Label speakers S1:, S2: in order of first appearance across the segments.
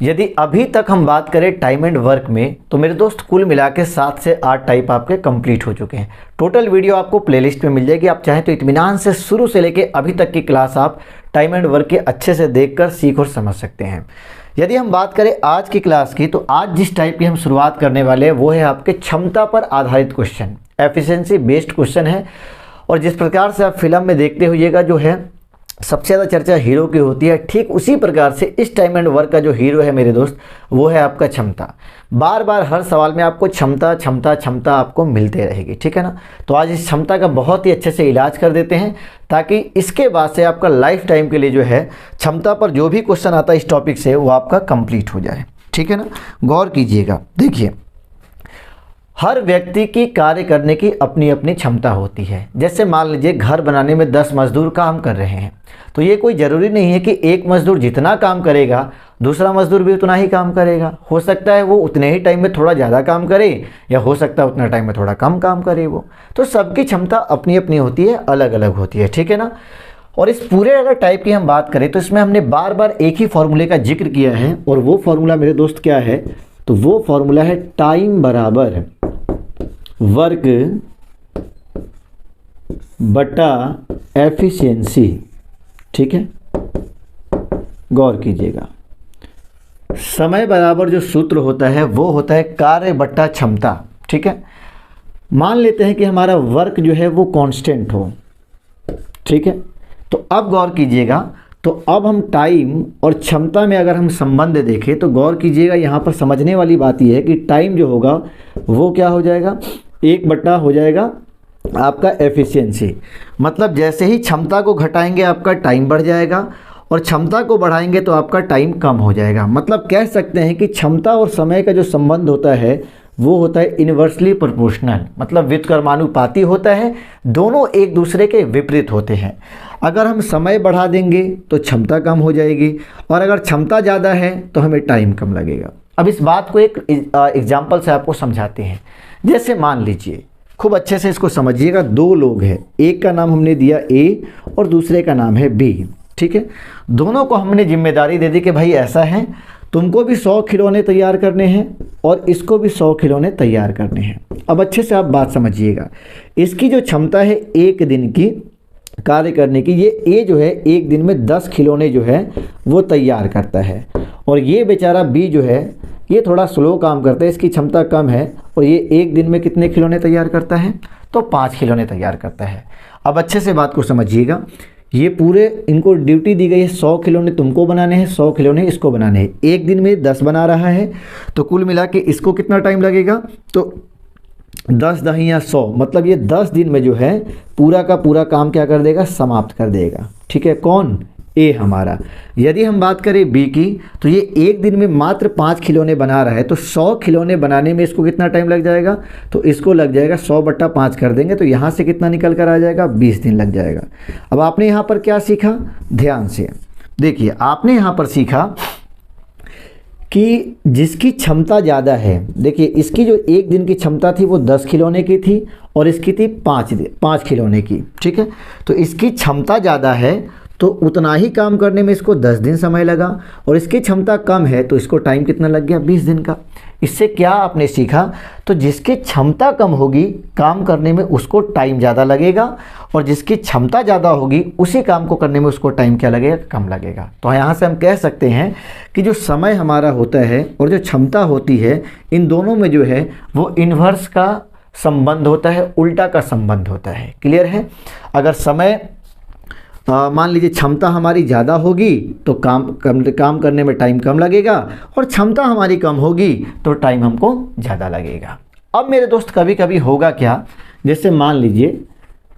S1: यदि अभी तक हम बात करें टाइम एंड वर्क में, तो मेरे दोस्त कुल मिला के 7 से 8 टाइप आपके कंप्लीट हो चुके हैं। टोटल वीडियो आपको प्लेलिस्ट में मिल जाएगी, आप चाहें तो इत्मीनान से शुरू से लेके अभी तक की क्लास आप टाइम एंड वर्क के अच्छे से देखकर सीख और समझ सकते हैं। यदि हम बात करें आज की क्लास की, तो आज जिस टाइप की हम शुरुआत करने वाले हैं वो है आपके क्षमता पर आधारित क्वेश्चन, एफिशिएंसी बेस्ड क्वेश्चन है। और जिस प्रकार से आप फिल्म में देखते होइएगा जो है सबसे ज़्यादा चर्चा हीरो की होती है, ठीक उसी प्रकार से इस टाइम एंड वर्क का जो हीरो है मेरे दोस्त वो है आपका क्षमता। बार बार हर सवाल में आपको क्षमता क्षमता क्षमता आपको मिलते रहेगी, ठीक है ना। तो आज इस क्षमता का बहुत ही अच्छे से इलाज कर देते हैं, ताकि इसके बाद से आपका लाइफ टाइम के लिए जो है क्षमता पर जो भी क्वेश्चन आता है इस टॉपिक से वो आपका कंप्लीट हो जाए, ठीक है ना। गौर कीजिएगा, देखिए हर व्यक्ति की कार्य करने की अपनी अपनी क्षमता होती है। जैसे मान लीजिए घर बनाने में 10 मजदूर काम कर रहे हैं, तो ये कोई ज़रूरी नहीं है कि एक मजदूर जितना काम करेगा दूसरा मजदूर भी उतना ही काम करेगा। हो सकता है वो उतने ही टाइम में थोड़ा ज़्यादा काम करे, या हो सकता है उतना टाइम में थोड़ा कम काम करे। वो तो सबकी क्षमता अपनी अपनी होती है, अलग अलग होती है, ठीक है ना। और इस पूरे अगर टाइप की हम बात करें तो इसमें हमने बार बार एक ही फॉर्मूले का जिक्र किया है, और वो फॉर्मूला मेरे दोस्त क्या है, तो वो फॉर्मूला है टाइम बराबर वर्क बटा एफिशिएंसी, ठीक है। गौर कीजिएगा, समय बराबर जो सूत्र होता है वो होता है कार्य बट्टा क्षमता, ठीक है। मान लेते हैं कि हमारा वर्क जो है वो कांस्टेंट हो, ठीक है। तो अब गौर कीजिएगा, तो अब हम टाइम और क्षमता में अगर हम संबंध देखें तो गौर कीजिएगा, यहाँ पर समझने वाली बात यह है कि टाइम जो होगा वो क्या हो जाएगा, 1 बट्टा हो जाएगा आपका एफिशिएंसी। मतलब जैसे ही क्षमता को घटाएंगे आपका टाइम बढ़ जाएगा, और क्षमता को बढ़ाएंगे तो आपका टाइम कम हो जाएगा। मतलब कह सकते हैं कि क्षमता और समय का जो संबंध होता है वो होता है इन्वर्सली प्रोपोर्शनल, मतलब व्युत्क्रमानुपाती होता है। दोनों एक दूसरे के विपरीत होते हैं। अगर हम समय बढ़ा देंगे तो क्षमता कम हो जाएगी, और अगर क्षमता ज़्यादा है तो हमें टाइम कम लगेगा। अब इस बात को एक एग्जाम्पल से आपको समझाते हैं। जैसे मान लीजिए, खूब अच्छे से इसको समझिएगा, 2 लोग हैं, एक का नाम हमने दिया ए और दूसरे का नाम है बी, ठीक है। दोनों को हमने जिम्मेदारी दे दी कि भाई ऐसा है, तुमको भी 100 खिलौने तैयार करने हैं और इसको भी 100 खिलौने तैयार करने हैं। अब अच्छे से आप बात समझिएगा, इसकी जो क्षमता है 1 दिन की कार्य करने की, ये ए जो है 1 दिन में 10 खिलौने जो है वो तैयार करता है, और ये बेचारा बी जो है ये थोड़ा स्लो काम करता है, इसकी क्षमता कम है, और ये 1 दिन में कितने खिलौने तैयार करता है, तो 5 खिलौने तैयार करता है। अब अच्छे से बात को समझिएगा, ये पूरे इनको ड्यूटी दी गई है, 100 खिलौने तुमको बनाने हैं, 100 खिलौने इसको बनाने हैं। 1 दिन में 10 बना रहा है, तो कुल मिला के इसको कितना टाइम लगेगा, तो 10 दहिया 100, मतलब ये 10 दिन में जो है पूरा का पूरा काम क्या कर देगा, समाप्त कर देगा, ठीक है। कौन, ए हमारा। यदि हम बात करें बी की, तो ये 1 दिन में मात्र 5 खिलौने बना रहा है, तो 100 खिलौने बनाने में इसको कितना टाइम लग जाएगा, तो इसको लग जाएगा 100 बट्टा 5 कर देंगे तो यहाँ से कितना निकल कर आ जाएगा, 20 दिन लग जाएगा। अब आपने यहाँ पर क्या सीखा, ध्यान से देखिए, आपने यहाँ पर सीखा कि जिसकी क्षमता ज़्यादा है, देखिए इसकी जो 1 दिन की क्षमता थी वो 10 खिलौने की थी, और इसकी थी 5 खिलौने की, ठीक है। तो इसकी क्षमता ज़्यादा है तो उतना ही काम करने में इसको 10 दिन समय लगा, और इसकी क्षमता कम है तो इसको टाइम कितना लग गया, 20 दिन का। इससे क्या आपने सीखा, तो जिसकी क्षमता कम होगी काम करने में उसको टाइम ज़्यादा लगेगा, और जिसकी क्षमता ज़्यादा होगी उसी काम को करने में उसको टाइम क्या लगेगा, कम लगेगा। तो यहाँ से हम कह सकते हैं कि जो समय हमारा होता है और जो क्षमता होती है, इन दोनों में जो है वो इन्वर्स का संबंध होता है, उल्टा का संबंध होता है। क्लियर है। अगर समय मान लीजिए क्षमता हमारी ज़्यादा होगी तो काम करने में टाइम कम लगेगा, और क्षमता हमारी कम होगी तो टाइम हमको ज़्यादा लगेगा। अब मेरे दोस्त कभी कभी होगा क्या, जैसे मान लीजिए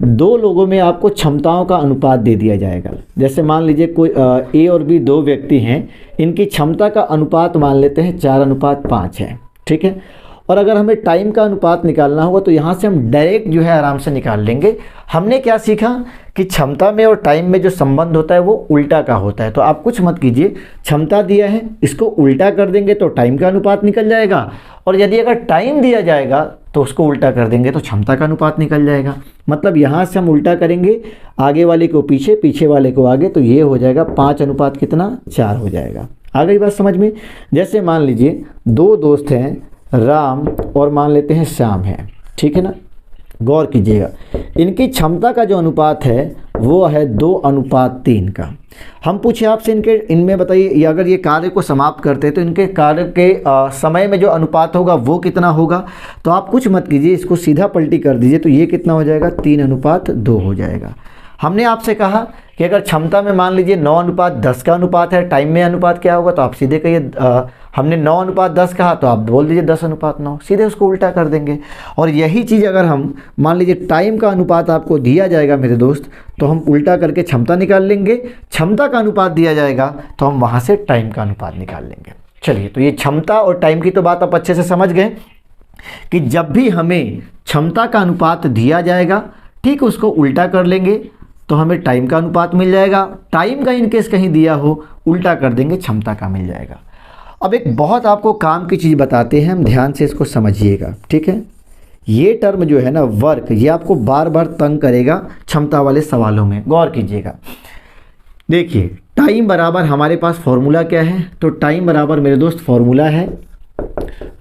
S1: 2 लोगों में आपको क्षमताओं का अनुपात दे दिया जाएगा। जैसे मान लीजिए कोई ए और बी 2 व्यक्ति हैं, इनकी क्षमता का अनुपात मान लेते हैं 4:5 है, ठीक है। और अगर हमें टाइम का अनुपात निकालना होगा तो यहाँ से हम डायरेक्ट जो है आराम से निकाल लेंगे। हमने क्या सीखा कि क्षमता में और टाइम में जो संबंध होता है वो उल्टा का होता है। तो आप कुछ मत कीजिए, क्षमता दिया है इसको उल्टा कर देंगे तो टाइम का अनुपात निकल जाएगा, और यदि अगर टाइम दिया जाएगा तो उसको उल्टा कर देंगे तो क्षमता का अनुपात निकल जाएगा। मतलब यहाँ से हम उल्टा करेंगे, आगे वाले को पीछे, पीछे वाले को आगे, तो ये हो जाएगा 5 अनुपात कितना, 4 हो जाएगा। आ गई बात समझ में। जैसे मान लीजिए दो दोस्त हैं, राम और मान लेते हैं श्याम है, ठीक है ना। गौर कीजिएगा, इनकी क्षमता का जो अनुपात है वो है 2:3 का। हम पूछे आपसे इनमें बताइए, अगर ये कार्य को समाप्त करते हैं तो इनके कार्य के समय में जो अनुपात होगा वो कितना होगा। तो आप कुछ मत कीजिए, इसको सीधा पलटी कर दीजिए, तो ये कितना हो जाएगा, 3:2 हो जाएगा। हमने आपसे कहा कि अगर क्षमता में मान लीजिए 9:10 का अनुपात है, टाइम में अनुपात क्या होगा, तो आप सीधे कहिए, हमने 9:10 कहा तो आप बोल दीजिए 10:9, सीधे उसको उल्टा कर देंगे। और यही चीज़ अगर हम मान लीजिए टाइम का अनुपात आपको दिया जाएगा मेरे दोस्त, तो हम उल्टा करके क्षमता निकाल लेंगे। क्षमता का अनुपात दिया जाएगा तो हम वहाँ से टाइम का अनुपात निकाल लेंगे। चलिए, तो ये क्षमता और टाइम की तो बात आप अच्छे से समझ गए कि जब भी हमें क्षमता का अनुपात दिया जाएगा, ठीक उसको उल्टा कर लेंगे तो हमें टाइम का अनुपात मिल जाएगा। टाइम का इनकेस कहीं दिया हो, उल्टा कर देंगे, क्षमता का मिल जाएगा। अब एक बहुत आपको काम की चीज़ बताते हैं, हम ध्यान से इसको समझिएगा, ठीक है। ये टर्म जो है ना वर्क, ये आपको बार बार तंग करेगा क्षमता वाले सवालों में, गौर कीजिएगा। देखिए टाइम बराबर हमारे पास फॉर्मूला क्या है, तो टाइम बराबर मेरे दोस्त फॉर्मूला है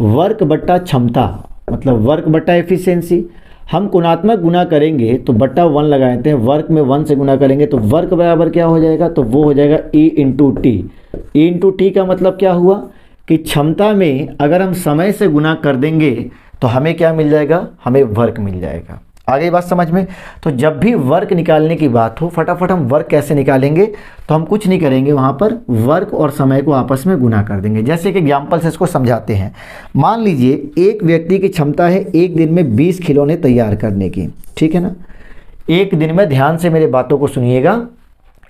S1: वर्क बट्टा क्षमता, मतलब वर्क बट्टा एफिशिएंसी। हम गुणात्मक गुना करेंगे तो बट्टा 1 लगाते हैं, वर्क में 1 से गुना करेंगे तो वर्क बराबर क्या हो जाएगा, तो वो हो जाएगा E into T. E into T का मतलब क्या हुआ कि क्षमता में अगर हम समय से गुना कर देंगे तो हमें क्या मिल जाएगा, हमें वर्क मिल जाएगा। आगे बात समझ में। तो जब भी वर्क निकालने की बात हो, फटाफट हम वर्क कैसे निकालेंगे, तो हम कुछ नहीं करेंगे, वहाँ पर वर्क और समय को आपस में गुना कर देंगे। जैसे कि एग्जाम्पल से इसको समझाते हैं। मान लीजिए एक व्यक्ति की क्षमता है एक दिन में 20 खिलौने तैयार करने की, ठीक है ना। एक दिन में, ध्यान से मेरे बातों को सुनिएगा,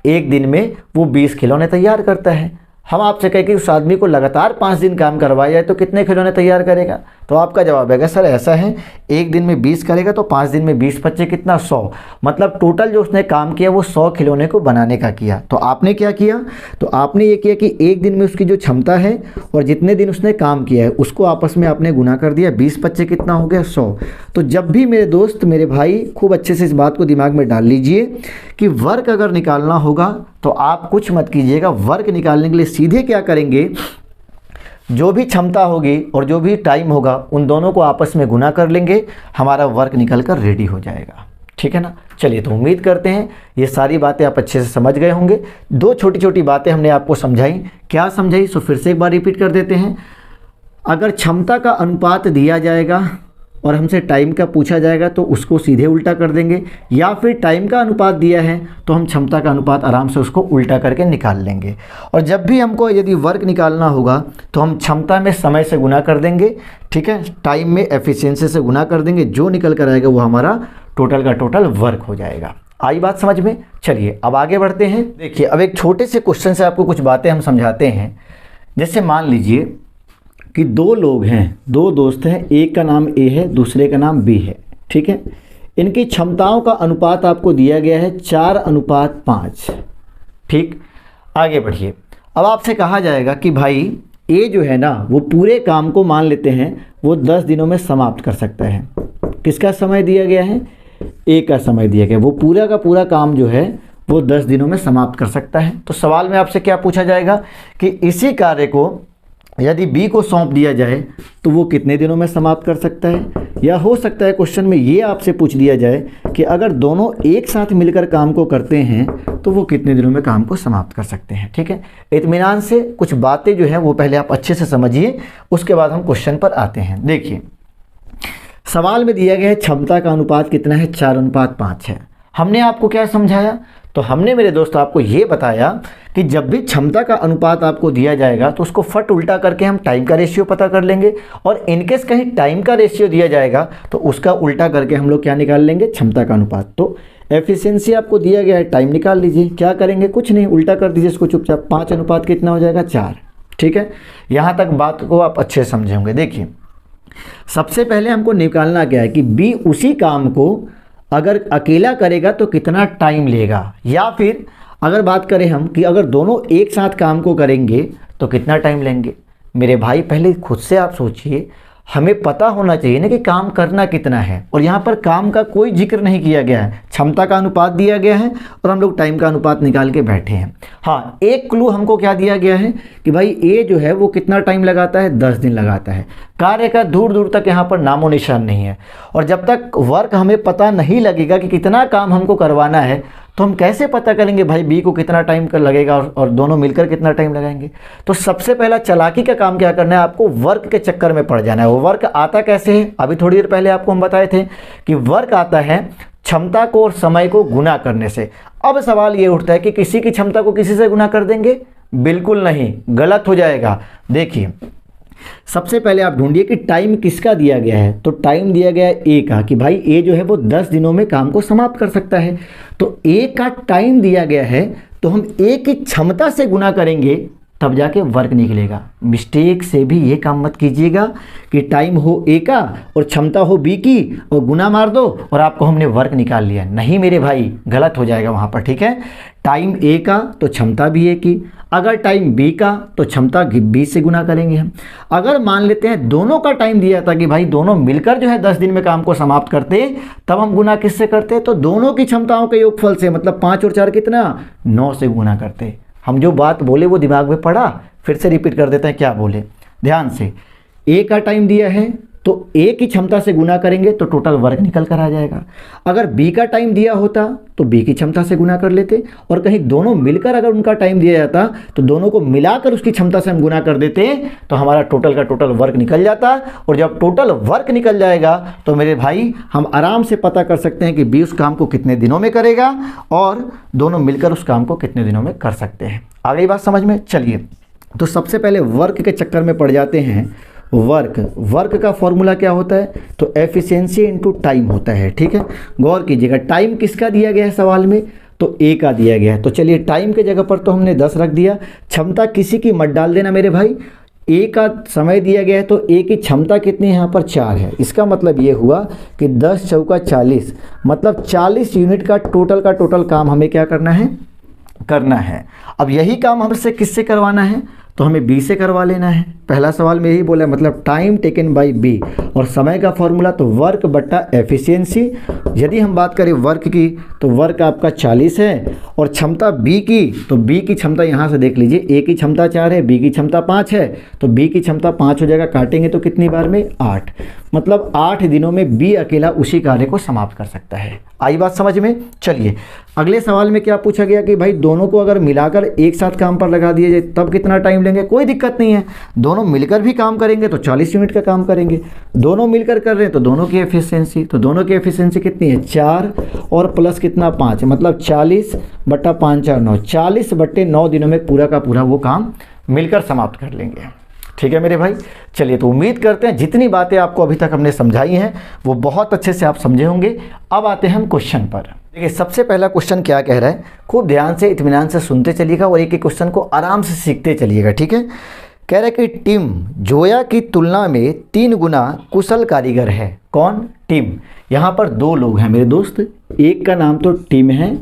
S1: एक दिन में वो 20 खिलौने तैयार करता है। हम आपसे कहें कि उस आदमी को लगातार 5 दिन काम करवाया जाए तो कितने खिलौने तैयार करेगा, तो आपका जवाब है सर ऐसा है, एक दिन में 20 करेगा तो 5 दिन में 20 बच्चे कितना 100, मतलब टोटल जो उसने काम किया वो 100 खिलौने को बनाने का किया। तो आपने क्या किया, तो आपने ये किया कि एक दिन में उसकी जो क्षमता है और जितने दिन उसने काम किया है उसको आपस में आपने गुना कर दिया, 20 बच्चे कितना हो गया 100। तो जब भी मेरे दोस्त मेरे भाई खूब अच्छे से इस बात को दिमाग में डाल लीजिए कि वर्क अगर निकालना होगा तो आप कुछ मत कीजिएगा, वर्क निकालने के लिए सीधे क्या करेंगे, जो भी क्षमता होगी और जो भी टाइम होगा उन दोनों को आपस में गुना कर लेंगे, हमारा वर्क निकल कर रेडी हो जाएगा, ठीक है ना। चलिए, तो उम्मीद करते हैं ये सारी बातें आप अच्छे से समझ गए होंगे। 2 छोटी छोटी बातें हमने आपको समझाई, क्या समझाई सो फिर से एक बार रिपीट कर देते हैं। अगर क्षमता का अनुपात दिया जाएगा और हमसे टाइम का पूछा जाएगा तो उसको सीधे उल्टा कर देंगे, या फिर टाइम का अनुपात दिया है तो हम क्षमता का अनुपात आराम से उसको उल्टा करके निकाल लेंगे। और जब भी हमको यदि वर्क निकालना होगा तो हम क्षमता में समय से गुना कर देंगे, ठीक है, टाइम में एफिशिएंसी से गुना कर देंगे, जो निकल कर आएगा वो हमारा टोटल का टोटल वर्क हो जाएगा। आई बात समझ में। चलिए अब आगे बढ़ते हैं। देखिए अब एक छोटे से क्वेश्चन से आपको कुछ बातें हम समझाते हैं। जैसे मान लीजिए कि 2 लोग हैं, 2 दोस्त हैं, एक का नाम ए है दूसरे का नाम बी है, ठीक है। इनकी क्षमताओं का अनुपात आपको दिया गया है 4:5, ठीक। आगे बढ़िए। अब आपसे कहा जाएगा कि भाई ए जो है ना वो पूरे काम को मान लेते हैं वो 10 दिनों में समाप्त कर सकता है। किसका समय दिया गया है, ए का समय दिया गया, वो पूरा का पूरा काम जो है वो 10 दिनों में समाप्त कर सकता है। तो सवाल में आपसे क्या पूछा जाएगा कि इसी कार्य को यदि बी को सौंप दिया जाए तो वो कितने दिनों में समाप्त कर सकता है। या हो सकता है क्वेश्चन में ये आपसे पूछ दिया जाए कि अगर दोनों एक साथ मिलकर काम को करते हैं तो वो कितने दिनों में काम को समाप्त कर सकते हैं, ठीक है। इत्मीनान से कुछ बातें जो हैं वो पहले आप अच्छे से समझिए, उसके बाद हम क्वेश्चन पर आते हैं। देखिए सवाल में दिया गया है क्षमता का अनुपात कितना है, 4:5 है। हमने आपको क्या समझाया, तो हमने मेरे दोस्त आपको ये बताया कि जब भी क्षमता का अनुपात आपको दिया जाएगा तो उसको फट उल्टा करके हम टाइम का रेशियो पता कर लेंगे, और इनकेस कहीं टाइम का रेशियो दिया जाएगा तो उसका उल्टा करके हम लोग क्या निकाल लेंगे, क्षमता का अनुपात। तो एफिशिएंसी आपको दिया गया है, टाइम निकाल लीजिए। क्या करेंगे, कुछ नहीं, उल्टा कर दीजिए इसको चुपचाप। 5 कितना हो जाएगा 4, ठीक है। यहाँ तक बात को आप अच्छे से समझे होंगे। देखिए सबसे पहले हमको निकालना क्या है कि बी उसी काम को अगर अकेला करेगा तो कितना टाइम लेगा, या फिर अगर बात करें हम कि अगर दोनों एक साथ काम को करेंगे तो कितना टाइम लेंगे। मेरे भाई पहले खुद से आप सोचिए, हमें पता होना चाहिए ना कि काम करना कितना है, और यहाँ पर काम का कोई जिक्र नहीं किया गया है, क्षमता का अनुपात दिया गया है और हम लोग टाइम का अनुपात निकाल के बैठे हैं। हाँ, एक क्लू हमको क्या दिया गया है कि भाई ए जो है वो कितना टाइम लगाता है, 10 दिन लगाता है। कार्य का दूर दूर तक यहाँ पर नामो निशान नहीं है, और जब तक वर्क हमें पता नहीं लगेगा कि कितना काम हमको करवाना है तो हम कैसे पता करेंगे भाई बी को कितना टाइम कर लगेगा और दोनों मिलकर कितना टाइम लगाएंगे। तो सबसे पहला चालाकी का काम क्या करना है, आपको वर्क के चक्कर में पड़ जाना है। वो वर्क आता कैसे है, अभी थोड़ी देर पहले आपको हम बताए थे कि वर्क आता है क्षमता को और समय को गुना करने से। अब सवाल ये उठता है कि किसी की क्षमता को किसी से गुना कर देंगे? बिल्कुल नहीं, गलत हो जाएगा। देखिए, सबसे पहले आप ढूंढिए कि टाइम किसका दिया गया है। तो टाइम दिया गया है ए का, कि भाई ए जो है वो 10 दिनों में काम को समाप्त कर सकता है। तो ए का टाइम दिया गया है, तो हम ए की क्षमता से गुना करेंगे तब जाके वर्क निकलेगा। मिस्टेक से भी ये काम मत कीजिएगा कि टाइम हो ए का और क्षमता हो बी की और गुना मार दो और आपको हमने वर्क निकाल लिया। नहीं मेरे भाई, गलत हो जाएगा वहाँ पर, ठीक है। टाइम ए का तो क्षमता भी ए की, अगर टाइम बी का तो क्षमता बी से गुना करेंगे हम। अगर मान लेते हैं दोनों का टाइम दिया था कि भाई दोनों मिलकर जो है 10 दिन में काम को समाप्त करते, तब हम गुना किससे करते? तो दोनों की क्षमताओं के योगफल से, मतलब 5 और 4 कितना, 9 से गुना करते। हम जो बात बोले वो दिमाग में पड़ा, फिर से रिपीट कर देते हैं क्या बोले, ध्यान से। ए का टाइम दिया है तो ए की क्षमता से गुना करेंगे तो टोटल वर्क निकल कर आ जाएगा। अगर बी का टाइम दिया होता तो बी की क्षमता से गुना कर लेते, और कहीं दोनों मिलकर अगर उनका टाइम दिया जाता तो दोनों को मिलाकर उसकी क्षमता से हम गुना कर देते, तो हमारा टोटल का टोटल वर्क निकल जाता। और जब टोटल वर्क निकल जाएगा तो मेरे भाई हम आराम से पता कर सकते हैं कि बी उस काम को कितने दिनों में करेगा और दोनों मिलकर उस काम को कितने दिनों में कर सकते हैं। आ गई बात समझ में? चलिए, तो सबसे पहले वर्क के चक्कर में पड़ जाते हैं। वर्क का फॉर्मूला क्या होता है? तो एफिशिएंसी इनटू टाइम होता है, ठीक है। गौर कीजिएगा, टाइम किसका दिया गया है सवाल में? तो ए का दिया गया है। तो चलिए, टाइम के जगह पर तो हमने 10 रख दिया। क्षमता किसी की मत डाल देना मेरे भाई। ए का समय दिया गया है तो ए की क्षमता कितनी है यहाँ पर? 4 है। इसका मतलब ये हुआ कि 10 चौका 40, मतलब 40 यूनिट का टोटल काम हमें क्या करना है। अब यही काम हमसे किससे करवाना है? तो हमें बी से करवा लेना है। पहला सवाल में यही बोला, मतलब टाइम टेकन बाय बी, और समय का फॉर्मूला तो वर्क बट्टा एफिशिएंसी। यदि हम बात करें वर्क की तो वर्क आपका 40 है, और क्षमता बी की तो बी की क्षमता यहाँ से देख लीजिए, ए की क्षमता 4 है, बी की क्षमता 5 है, तो बी की क्षमता 5 हो जाएगा। काटेंगे तो कितनी बार में? 8, मतलब 8 दिनों में बी अकेला उसी कार्य को समाप्त कर सकता है। आई बात समझ में? चलिए, अगले सवाल में क्या पूछा गया कि भाई दोनों को अगर मिलाकर एक साथ काम पर लगा दिया जाए तब कितना टाइम लेंगे? कोई दिक्कत नहीं है, दोनों मिलकर भी काम करेंगे तो 40 यूनिट का काम करेंगे। दोनों मिलकर कर रहे हैं तो दोनों की एफिशिएंसी, तो दोनों की एफिशिएंसी कितनी है? 4 और प्लस कितना? 5, मतलब 40 बट्टा 5 4 9, 40 बट्टे 9 दिनों में पूरा का पूरा वो काम मिलकर समाप्त कर लेंगे। ठीक है मेरे भाई। चलिए, तो उम्मीद करते हैं जितनी बातें आपको अभी तक हमने समझाई हैं वो बहुत अच्छे से आप समझे होंगे। अब आते हैं हम क्वेश्चन पर। देखिए, सबसे पहला क्वेश्चन क्या कह रहा है, खूब ध्यान से इत्मीनान से सुनते चलिएगा और एक एक क्वेश्चन को आराम से सीखते चलिएगा, ठीक है। कह रहा है कि टिम जोया की तुलना में 3 गुना कुशल कारीगर है। कौन? टिम। यहाँ पर 2 लोग हैं मेरे दोस्त, एक का नाम तो टिम है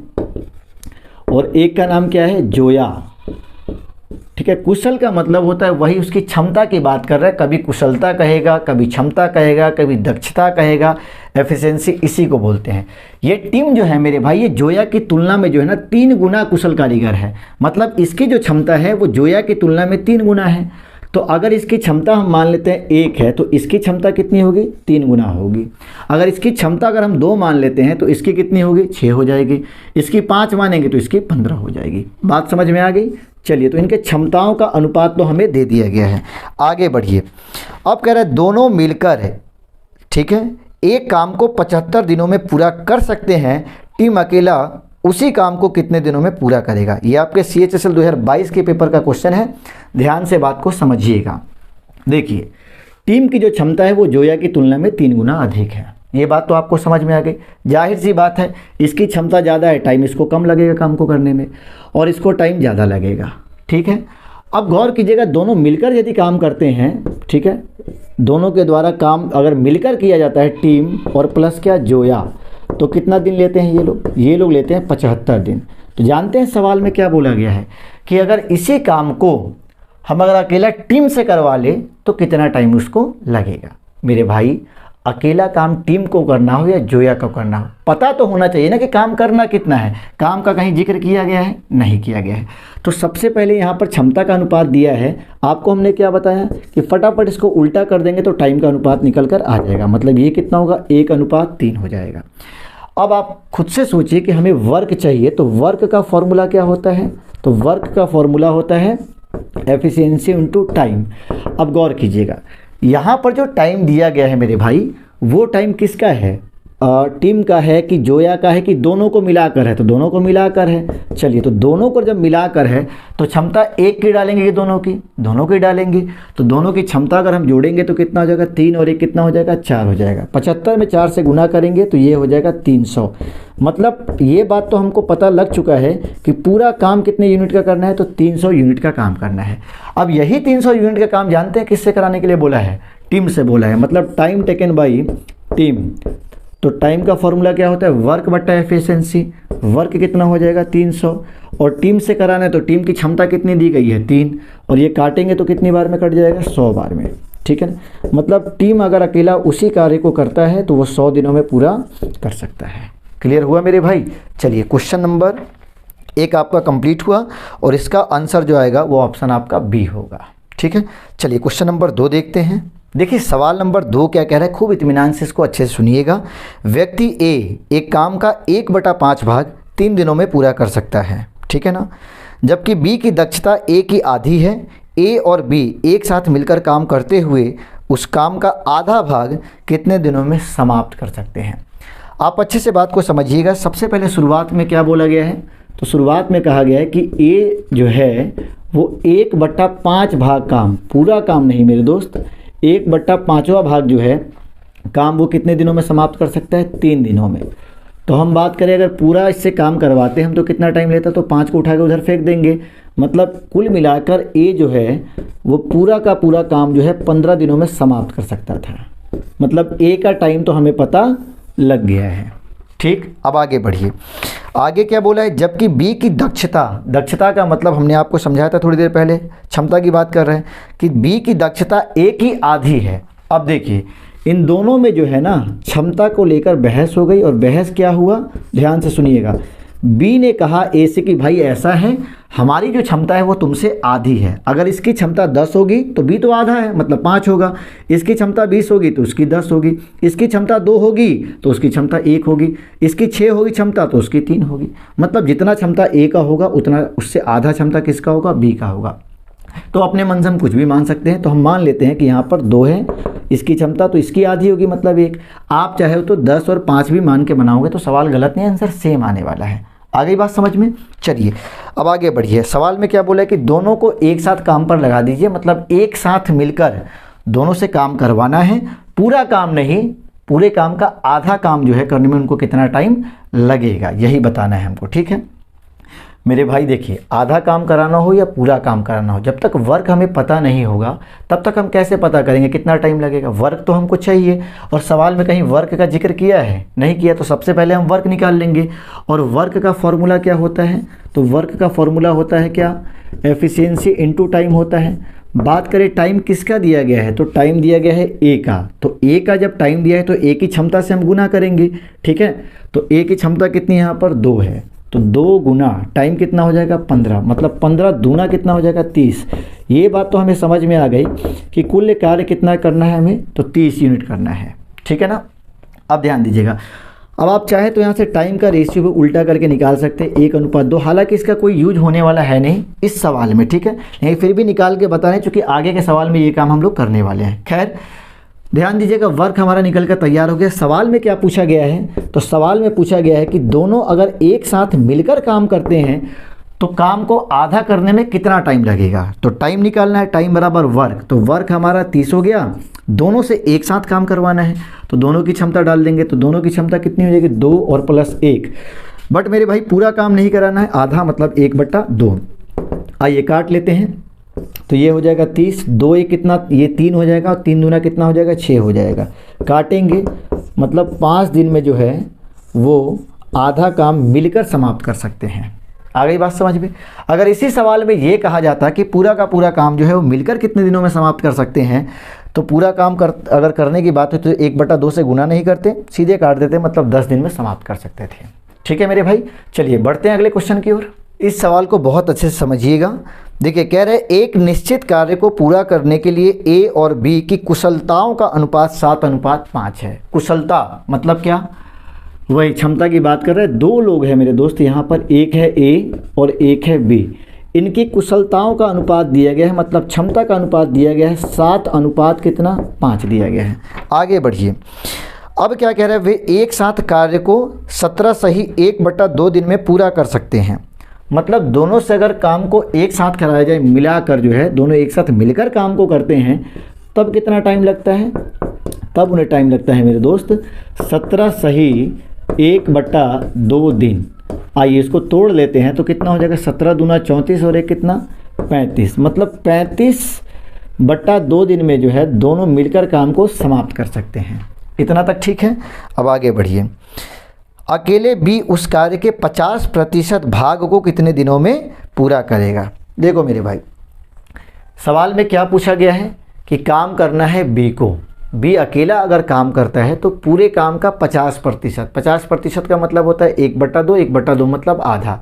S1: और एक का नाम क्या है? जोया, ठीक है। कुशल का मतलब होता है वही उसकी क्षमता की बात कर रहा है, कभी कुशलता कहेगा, कभी क्षमता कहेगा, कभी दक्षता कहेगा, एफिशिएंसी इसी को बोलते हैं। ये टीम जो है मेरे भाई, ये जोया की तुलना में जो है ना 3 गुना कुशल कारीगर है, मतलब इसकी जो क्षमता है वो जोया की तुलना में 3 गुना है। तो अगर इसकी क्षमता हम मान लेते हैं 1 है तो इसकी क्षमता कितनी होगी? 3 गुना होगी। अगर इसकी क्षमता अगर हम 2 मान लेते हैं तो इसकी कितनी होगी? 6 हो जाएगी। इसकी 5 मानेंगे तो इसकी 15 हो जाएगी। बात समझ में आ गई? चलिए, तो इनके क्षमताओं का अनुपात तो हमें दे दिया गया है। आगे बढ़िए। अब कह रहा है दोनों मिलकर, ठीक है, एक काम को 75 दिनों में पूरा कर सकते हैं। टीम अकेला उसी काम को कितने दिनों में पूरा करेगा? ये आपके CHSL 2022 के पेपर का क्वेश्चन है, ध्यान से बात को समझिएगा। देखिए, टीम की जो क्षमता है वो जोया की तुलना में 3 गुना अधिक है। ये बात तो आपको समझ में आ गई। जाहिर सी बात है, इसकी क्षमता ज़्यादा है, टाइम इसको कम लगेगा काम को करने में, और इसको टाइम ज़्यादा लगेगा, ठीक है। अब गौर कीजिएगा, दोनों मिलकर यदि काम करते हैं, ठीक है, दोनों के द्वारा काम अगर मिलकर किया जाता है, टीम और प्लस क्या? जोया, तो कितना दिन लेते हैं ये लोग लेते हैं 75 दिन। तो जानते हैं सवाल में क्या बोला गया है कि अगर इसी काम को हम अगर अकेला टीम से करवा ले तो कितना टाइम उसको लगेगा। मेरे भाई अकेला काम टीम को करना हो या जोया को करना हो, पता तो होना चाहिए ना कि काम करना कितना है। काम का कहीं जिक्र किया गया है? नहीं किया गया है। तो सबसे पहले यहाँ पर क्षमता का अनुपात दिया है, आपको हमने क्या बताया कि फटाफट इसको उल्टा कर देंगे तो टाइम का अनुपात निकल कर आ जाएगा। मतलब ये कितना होगा? 1:3 हो जाएगा। अब आप खुद से सोचिए कि हमें वर्क चाहिए, तो वर्क का फॉर्मूला क्या होता है? तो वर्क का फॉर्मूला होता है एफिशिएंसी इनटू टाइम। अब गौर कीजिएगा, यहाँ पर जो टाइम दिया गया है मेरे भाई, वो टाइम किसका है? टीम का है कि जोया का है कि दोनों को मिलाकर है? तो दोनों को मिलाकर है। चलिए, तो दोनों को जब मिलाकर है तो क्षमता एक की डालेंगे कि दोनों की डालेंगे। तो दोनों की क्षमता अगर हम जोड़ेंगे तो कितना हो जाएगा? 3 और 1 कितना हो जाएगा? 4 हो जाएगा। 75 में 4 से गुना करेंगे तो ये हो जाएगा 300। मतलब ये बात तो हमको पता लग चुका है कि पूरा काम कितने यूनिट का करना है? तो 300 यूनिट का काम करना है। अब यही 300 यूनिट का काम जानते हैं किससे कराने के लिए बोला है? टीम से बोला है। मतलब टाइम टेकन बाई टीम। तो टाइम का फॉर्मूला क्या होता है? वर्क बट्टा एफिशिएंसी। वर्क कितना हो जाएगा? 300। और टीम से कराना है तो टीम की क्षमता कितनी दी गई है? 3। और ये काटेंगे तो कितनी बार में कट जाएगा? 100 बार में। ठीक है ना? मतलब टीम अगर अकेला उसी कार्य को करता है तो वो 100 दिनों में पूरा कर सकता है। क्लियर हुआ मेरे भाई? चलिए, क्वेश्चन नंबर 1 आपका कंप्लीट हुआ और इसका आंसर जो आएगा वो ऑप्शन आपका बी होगा। ठीक है, चलिए क्वेश्चन नंबर 2 देखते हैं। देखिए सवाल नंबर 2 क्या कह रहा है, खूब इत्मीनान से इसको अच्छे से सुनिएगा। व्यक्ति ए एक काम का 1/5 भाग 3 दिनों में पूरा कर सकता है, ठीक है ना, जबकि बी की दक्षता ए की आधी है। ए और बी एक साथ मिलकर काम करते हुए उस काम का आधा भाग कितने दिनों में समाप्त कर सकते हैं। आप अच्छे से बात को समझिएगा। सबसे पहले शुरुआत में क्या बोला गया है, तो शुरुआत में कहा गया है कि ए जो है वो 1/5 भाग काम, पूरा काम नहीं मेरे दोस्त, 1/5वां भाग जो है काम वो कितने दिनों में समाप्त कर सकता है? 3 दिनों में। तो हम बात करें अगर पूरा इससे काम करवाते हम तो कितना टाइम लेता, तो 5 को उठा के उधर फेंक देंगे। मतलब कुल मिलाकर ए जो है वो पूरा का पूरा काम जो है 15 दिनों में समाप्त कर सकता था। मतलब ए का टाइम तो हमें पता लग गया है। ठीक, अब आगे बढ़िए। आगे क्या बोला है, जबकि बी की दक्षता, दक्षता का मतलब हमने आपको समझाया था थोड़ी देर पहले, क्षमता की बात कर रहे हैं कि बी की दक्षता ए की आधी है। अब देखिए इन दोनों में जो है ना क्षमता को लेकर बहस हो गई, और बहस क्या हुआ ध्यान से सुनिएगा। बी ने कहा ए से कि भाई ऐसा है, हमारी जो क्षमता है वो तुमसे आधी है। अगर इसकी क्षमता 10 होगी तो बी तो आधा है, मतलब 5 होगा। इसकी क्षमता 20 होगी तो उसकी 10 होगी। इसकी क्षमता 2 होगी तो उसकी क्षमता 1 होगी। इसकी 6 होगी क्षमता तो उसकी 3 होगी। मतलब जितना क्षमता ए का होगा उतना उससे आधा क्षमता किसका होगा? बी का होगा। तो अपने मन से हम कुछ भी मान सकते हैं। तो हम मान लेते हैं कि यहाँ पर 2 है इसकी क्षमता, तो इसकी आधी होगी मतलब 1। आप चाहे तो 10 और 5 भी मान के बनाओगे तो सवाल गलत नहीं, आंसर सेम आने वाला है। आ गई बात समझ में? चलिए अब आगे बढ़िए। सवाल में क्या बोला है कि दोनों को एक साथ काम पर लगा दीजिए, मतलब एक साथ मिलकर दोनों से काम करवाना है। पूरा काम नहीं, पूरे काम का आधा काम जो है करने में उनको कितना टाइम लगेगा, यही बताना है हमको। ठीक है मेरे भाई, देखिए आधा काम कराना हो या पूरा काम कराना हो, जब तक वर्क हमें पता नहीं होगा तब तक हम कैसे पता करेंगे कितना टाइम लगेगा? वर्क तो हमको चाहिए, और सवाल में कहीं वर्क का जिक्र किया है? नहीं किया। तो सबसे पहले हम वर्क निकाल लेंगे। और वर्क का फॉर्मूला क्या होता है? तो वर्क का फॉर्मूला होता है क्या? एफिशिएंसी इनटू टाइम होता है। बात करें टाइम किसका दिया गया है, तो टाइम दिया गया है ए का। तो ए का जब टाइम दिया है तो ए की क्षमता से हम गुना करेंगे। ठीक है, तो ए की क्षमता कितनी यहाँ पर? 2 है, तो 2 गुना टाइम कितना हो जाएगा? 15। मतलब 15 दूना कितना हो जाएगा? 30। ये बात तो हमें समझ में आ गई कि कुल कार्य कितना करना है हमें, तो 30 यूनिट करना है। ठीक है ना? अब ध्यान दीजिएगा। अब आप चाहे तो यहाँ से टाइम का रेशियो को उल्टा करके निकाल सकते हैं 1:2। हालांकि इसका कोई यूज होने वाला है नहीं इस सवाल में, ठीक है, लेकिन फिर भी निकाल के बता रहे हैं क्योंकि आगे के सवाल में ये काम हम लोग करने वाले हैं। खैर ध्यान दीजिएगा, वर्क हमारा निकल कर तैयार हो गया। सवाल में क्या पूछा गया है, तो सवाल में पूछा गया है कि दोनों अगर एक साथ मिलकर काम करते हैं तो काम को आधा करने में कितना टाइम लगेगा। तो टाइम निकालना है, टाइम बराबर वर्क। तो वर्क हमारा 30 हो गया, दोनों से एक साथ काम करवाना है तो दोनों की क्षमता डाल देंगे। तो दोनों की क्षमता कितनी हो जाएगी? 2 और प्लस 1। बट मेरे भाई पूरा काम नहीं कराना है, आधा मतलब 1/2। आइए काट लेते हैं। तो ये हो जाएगा 30, 2 1 कितना, ये 3 हो जाएगा, और 3 दूना कितना हो जाएगा? 6 हो जाएगा। काटेंगे मतलब 5 दिन में जो है वो आधा काम मिलकर समाप्त कर सकते हैं। आ गई बात समझ में? अगर इसी सवाल में ये कहा जाता कि पूरा का पूरा काम जो है वो मिलकर कितने दिनों में समाप्त कर सकते हैं, तो पूरा काम अगर करने की बात है तो 1/2 से गुना नहीं करते, सीधे काट देते, मतलब 10 दिन में समाप्त कर सकते थे। ठीक है मेरे भाई, चलिए बढ़ते हैं अगले क्वेश्चन की ओर। इस सवाल को बहुत अच्छे से समझिएगा। देखिए कह रहे हैं एक निश्चित कार्य को पूरा करने के लिए ए और बी की कुशलताओं का अनुपात 7:5 है। कुशलता मतलब क्या, वही क्षमता की बात कर रहे हैं। 2 लोग हैं मेरे दोस्त यहाँ पर, एक है ए और एक है बी। इनकी कुशलताओं का अनुपात दिया गया है, मतलब क्षमता का अनुपात दिया गया है 7:5 दिया गया है। आगे बढ़िए। अब क्या कह रहे हैं, वे एक साथ कार्य को 17 सही 1/2 दिन में पूरा कर सकते हैं। मतलब दोनों से अगर काम को एक साथ कराया जाए, मिलाकर जो है दोनों एक साथ मिलकर काम को करते हैं, तब कितना टाइम लगता है, तब उन्हें टाइम लगता है मेरे दोस्त 17 सही 1/2 दिन। आइए इसको तोड़ लेते हैं तो कितना हो जाएगा, 17 दूना 34 और एक कितना 35, मतलब 35/2 दिन में जो है दोनों मिलकर काम को समाप्त कर सकते हैं। इतना तक ठीक है। अब आगे बढ़िए। अकेले बी उस कार्य के 50% भाग को कितने दिनों में पूरा करेगा। देखो मेरे भाई, सवाल में क्या पूछा गया है कि काम करना है बी को। बी अकेला अगर काम करता है तो पूरे काम का 50%, 50% का मतलब होता है 1/2, 1/2 मतलब आधा।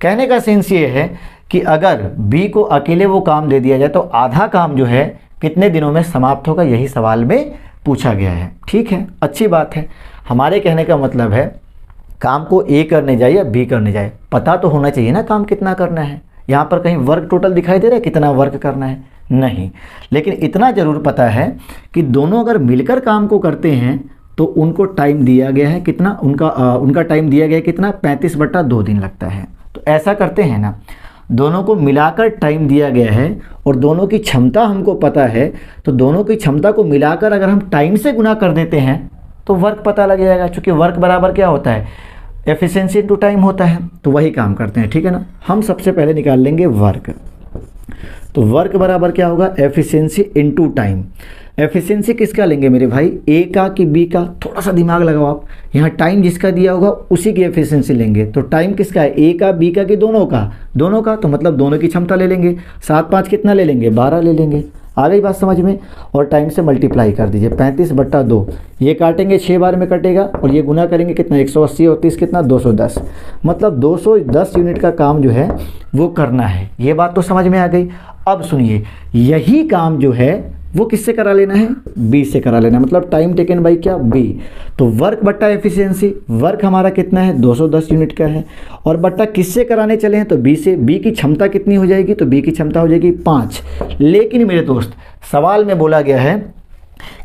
S1: कहने का सेंस ये है कि अगर बी को अकेले वो काम दे दिया जाए तो आधा काम जो है कितने दिनों में समाप्त होगा, यही सवाल में पूछा गया है। ठीक है, अच्छी बात है। हमारे कहने का मतलब है काम को ए करने जाए या बी करने जाए, पता तो होना चाहिए ना काम कितना करना है। यहाँ पर कहीं वर्क टोटल दिखाई दे रहा है कितना वर्क करना है, नहीं, लेकिन इतना ज़रूर पता है कि दोनों अगर मिलकर काम को करते हैं तो उनको टाइम दिया गया है कितना, उनका टाइम दिया गया है कितना, 35/2 दिन लगता है। तो ऐसा करते हैं ना, दोनों को मिलाकर टाइम दिया गया है और दोनों की क्षमता हमको पता है, तो दोनों की क्षमता को मिलाकर अगर हम टाइम से गुना कर देते हैं तो वर्क पता लग जाएगा, क्योंकि वर्क बराबर क्या होता है, एफिशिएंसी इनटू टाइम होता है। तो वही काम करते हैं, ठीक है ना। हम सबसे पहले निकाल लेंगे वर्क। तो वर्क बराबर क्या होगा, एफिशिएंसी इनटू टाइम। एफिशिएंसी किसका लेंगे मेरे भाई, ए का कि बी का, थोड़ा सा दिमाग लगाओ आप। यहाँ टाइम जिसका दिया होगा उसी की एफिशिएंसी लेंगे। तो टाइम किसका है, ए का बी का कि दोनों का, दोनों का, तो मतलब दोनों की क्षमता ले लेंगे। 7/5 कितना ले लेंगे, 12 ले लेंगे। आ गई बात समझ में। और टाइम से मल्टीप्लाई कर दीजिए, 35/2। ये काटेंगे 6 बार में कटेगा और ये गुना करेंगे कितना, 180 और 30 कितना, 210। मतलब 210 यूनिट का काम जो है वो करना है। ये बात तो समझ में आ गई। अब सुनिए, यही काम जो है वो किससे करा लेना है, बी से करा लेना है। मतलब टाइम टेकन बाई क्या, बी। तो वर्क बट्टा एफिशिएंसी, वर्क हमारा कितना है, 210 यूनिट का है, और बट्टा किससे कराने चले हैं तो बी से। बी की क्षमता कितनी हो जाएगी, तो बी की क्षमता हो जाएगी 5। लेकिन मेरे दोस्त सवाल में बोला गया है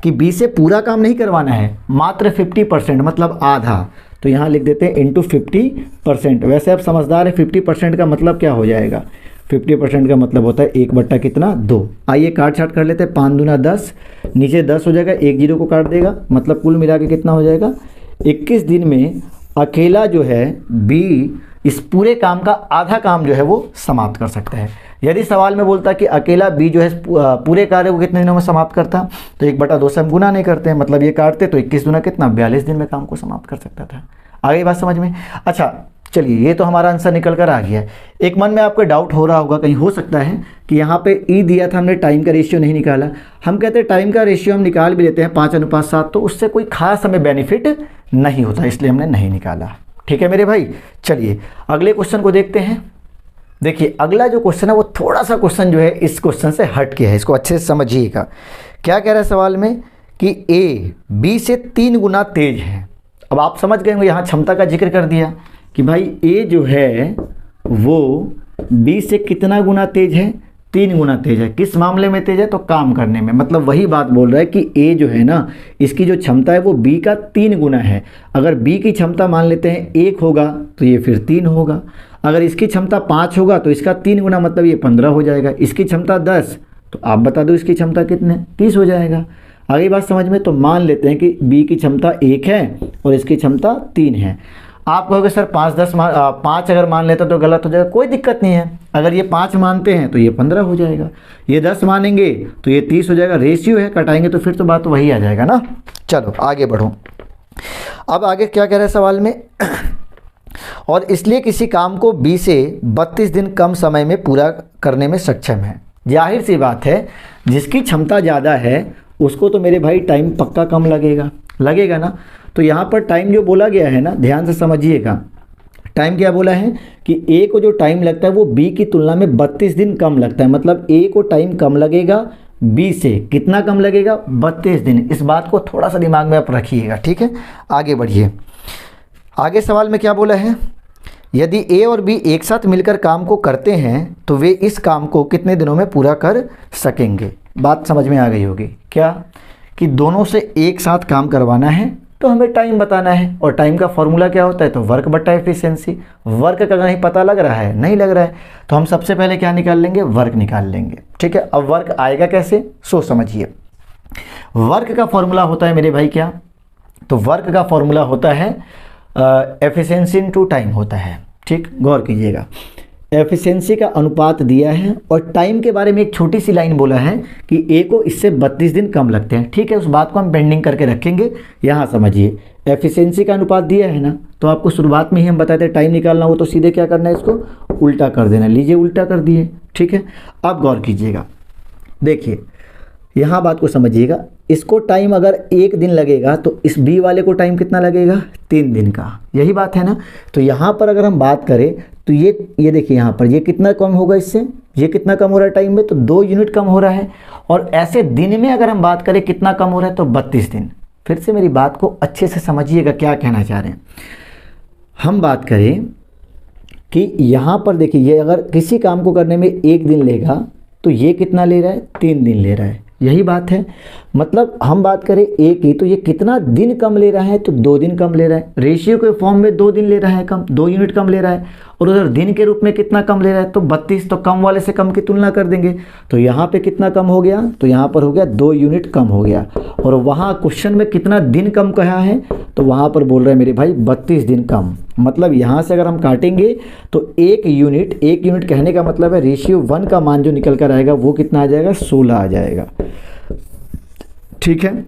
S1: कि बी से पूरा काम नहीं करवाना है, मात्र 50%, मतलब आधा। तो यहाँ लिख देते हैं इंटू 50%। वैसे आप समझदार है, 50% का मतलब क्या हो जाएगा, 50% का मतलब होता है 1/2। आइए काट छाट कर लेते हैं। 5 दूना 10, नीचे 10 हो जाएगा, 1 0 को काट देगा, मतलब कुल मिला के कितना हो जाएगा, 21 दिन में अकेला जो है बी इस पूरे काम का आधा काम जो है वो समाप्त कर सकता है। यदि सवाल में बोलता कि अकेला बी जो है पूरे कार्य को कितने दिनों में समाप्त करता, तो 1/2 से हम गुना नहीं करते हैं, मतलब ये काटते तो 21 दूना कितना, 42 दिन में काम को समाप्त कर सकता था। आगे बात समझ में। अच्छा चलिए, ये तो हमारा आंसर निकल कर आ गया। एक मन में आपको डाउट हो रहा होगा, कहीं हो सकता है कि यहाँ पे ई दिया था, हमने टाइम का रेशियो नहीं निकाला। हम कहते हैं टाइम का रेशियो हम निकाल भी लेते हैं 5:7, तो उससे कोई खास हमें बेनिफिट नहीं होता, इसलिए हमने नहीं निकाला। ठीक है मेरे भाई, चलिए अगले क्वेश्चन को देखते हैं। देखिए अगला जो क्वेश्चन है वो थोड़ा सा क्वेश्चन जो है इस क्वेश्चन से हट के है, इसको अच्छे से समझिएगा। क्या कह रहा है सवाल में कि ए बी से 3 गुना तेज है। अब आप समझ गए होंगे, यहाँ क्षमता का जिक्र कर दिया कि भाई ए जो है वो बी से कितना गुना तेज है, 3 गुना तेज है। किस मामले में तेज है, तो काम करने में। मतलब वही बात बोल रहा है कि ए जो है ना, इसकी जो क्षमता है वो बी का 3 गुना है। अगर बी की क्षमता मान लेते हैं 1 होगा तो ये फिर 3 होगा। अगर इसकी क्षमता 5 होगा तो इसका 3 गुना मतलब ये 15 हो जाएगा। इसकी क्षमता 10, तो आप बता दो इसकी क्षमता कितने, 30 हो जाएगा। आगे बात समझ में। तो मान लेते हैं कि बी की क्षमता 1 है और इसकी क्षमता 3 है। आप कहोगे सर 5 अगर मान लेते तो गलत हो जाएगा। कोई दिक्कत नहीं है, अगर ये 5 मानते हैं तो ये 15 हो जाएगा, ये 10 मानेंगे तो ये 30 हो जाएगा। रेशियो है, कटाएंगे तो फिर तो बात वही आ जाएगा ना। चलो आगे बढ़ो। अब आगे क्या कह रहे हैं सवाल में और इसलिए किसी काम को बी से 32 दिन कम समय में पूरा करने में सक्षम है। जाहिर सी बात है, जिसकी क्षमता ज़्यादा है उसको तो मेरे भाई टाइम पक्का कम लगेगा, लगेगा ना। तो यहाँ पर टाइम जो बोला गया है ना, ध्यान से समझिएगा, टाइम क्या बोला है कि ए को जो टाइम लगता है वो बी की तुलना में 32 दिन कम लगता है। मतलब ए को टाइम कम लगेगा बी से, कितना कम लगेगा? 32 दिन। इस बात को थोड़ा सा दिमाग में आप रखिएगा, ठीक है। आगे बढ़िए, आगे सवाल में क्या बोला है, यदि ए और बी एक साथ मिलकर काम को करते हैं तो वे इस काम को कितने दिनों में पूरा कर सकेंगे? बात समझ में आ गई होगी क्या, कि दोनों से एक साथ काम करवाना है तो हमें टाइम बताना है, और टाइम का फॉर्मूला क्या होता है? तो वर्क बटा एफिशिएंसी। वर्क का नहीं पता लग रहा है, नहीं लग रहा है, तो हम सबसे पहले क्या निकाल लेंगे? वर्क निकाल लेंगे, ठीक है। अब वर्क आएगा कैसे, सोच समझिए। वर्क का फॉर्मूला होता है मेरे भाई क्या, तो वर्क का फॉर्मूला होता है एफिशिएंसी इनटू टाइम होता है, ठीक। गौर कीजिएगा, एफिशिएंसी का अनुपात दिया है और टाइम के बारे में एक छोटी सी लाइन बोला है कि ए को इससे 32 दिन कम लगते हैं, ठीक है। उस बात को हम पेंडिंग करके रखेंगे। यहाँ समझिए, एफिशिएंसी का अनुपात दिया है ना, तो आपको शुरुआत में ही हम बताते हैं टाइम निकालना हो तो सीधे क्या करना है, इसको उल्टा कर देना। लीजिए उल्टा कर दिए, ठीक है। अब गौर कीजिएगा, देखिए यहाँ बात को समझिएगा, इसको टाइम अगर 1 दिन लगेगा तो इस बी वाले को टाइम कितना लगेगा? 3 दिन का, यही बात है ना। तो यहाँ पर अगर हम बात करें तो ये देखिए यहाँ पर ये कितना कम होगा इससे, ये कितना कम हो रहा है टाइम में, तो 2 यूनिट कम हो रहा है। और ऐसे दिन में अगर हम बात करें कितना कम हो रहा है, तो 32 दिन। फिर से मेरी बात को अच्छे से समझिएगा क्या कहना चाह रहे हैं। हम बात करें कि यहाँ पर देखिए, ये अगर किसी काम को करने में 1 दिन लेगा तो ये कितना ले रहा है? 3 दिन ले रहा है, यही बात है। मतलब हम बात करें ए की, तो ये कितना दिन कम ले रहा है? तो 2 दिन कम ले रहा है। रेशियो के फॉर्म में 2 दिन ले रहा है कम, 2 यूनिट कम ले रहा है। और उधर दिन के रूप में कितना कम ले रहा है? तो 32। तो कम वाले से कम की तुलना कर देंगे, तो यहाँ पे कितना कम हो गया? तो यहाँ पर हो गया 2 यूनिट कम हो गया। और वहाँ क्वेश्चन में कितना दिन कम कहा है, तो वहाँ पर बोल रहे हैं मेरे भाई 32 दिन कम। मतलब यहाँ से अगर हम काटेंगे तो 1 यूनिट कहने का मतलब है रेशियो 1 का मान जो निकल कर आएगा वो कितना आ जाएगा? 16 आ जाएगा, ठीक है।